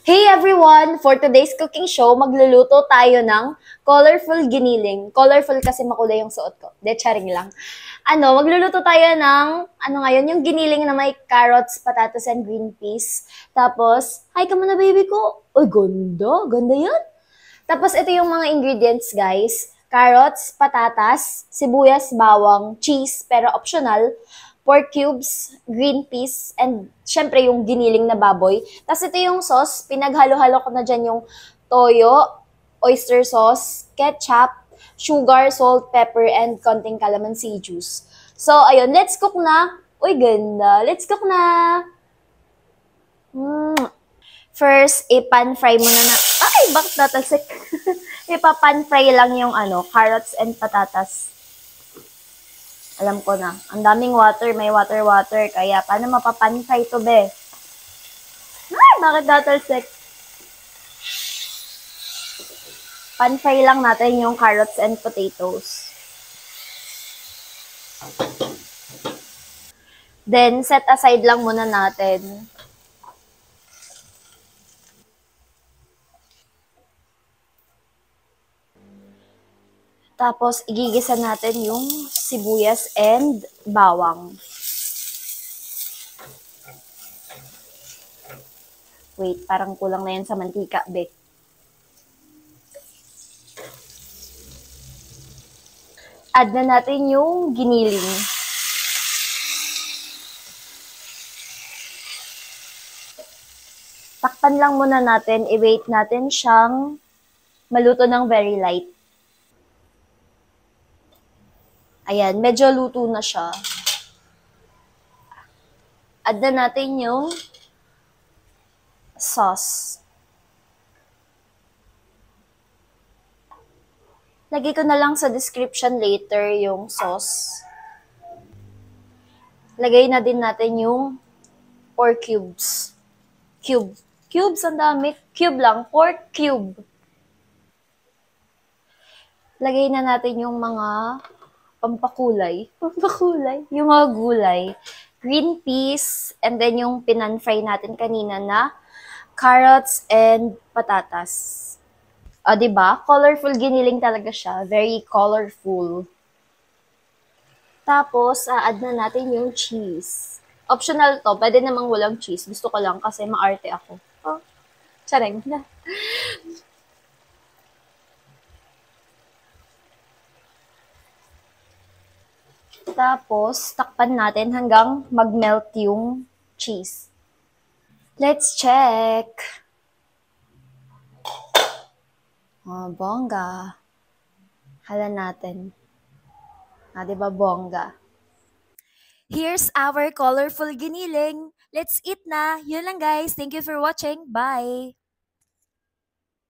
Hey everyone! For today's cooking show, magluluto tayo ng colorful giniling. Colorful kasi makulay yung suot ko. De, charing lang. Magluluto tayo ng, ngayon, yung giniling na may carrots, patatas, and green peas. Tapos, hi ka muna baby ko. Uy, ganda. Ganda yan. Tapos, ito yung mga ingredients, guys. Carrots, patatas, sibuyas, bawang, cheese, pero optional, pork cubes, green peas, and syempre yung giniling na baboy. Tapos ito yung sauce, pinaghalo-halo ko na dyan yung toyo, oyster sauce, ketchup, sugar, salt, pepper, and konting calamansi juice. So, ayun, let's cook na. Uy, ganda. Let's cook na. First, i-pan fry muna na. Ay, bakit natalsik? Ipa-pan fry lang yung carrots and patatas. Alam ko na. Ang daming water. May water. Kaya, paano mapapan fry to, be? Ay, bakit natalsik? Pan fry lang natin yung carrots and potatoes. Then, set aside lang muna natin. Tapos, igigisa natin yung sibuyas and bawang. Wait, parang kulang na yan sa mantika, be. Add na natin yung giniling. Takpan lang muna natin, i-wait natin siyang maluto ng very light. Ayan, medyo luto na siya. Add na natin yung sauce. Lagay ko na lang sa description later yung sauce. Lagay na din natin yung pork cubes. Cubes, ang dami. Cube lang, pork cube. Lagay na natin yung mga pampakulay. Yung mga gulay. Green peas, and then yung pinan-fry natin kanina na carrots and patatas. O, diba? Colorful giniling talaga siya. Very colorful. Tapos, add na natin yung cheese. Optional to. Pwede namang walang cheese. Gusto ko lang kasi maarte ako. Oh, tsareng na. Tapos, takpan natin hanggang mag-melt yung cheese. Let's check. Oh, bongga. Hala natin. Diba bongga? Here's our colorful giniling. Let's eat na. Yun lang guys. Thank you for watching. Bye!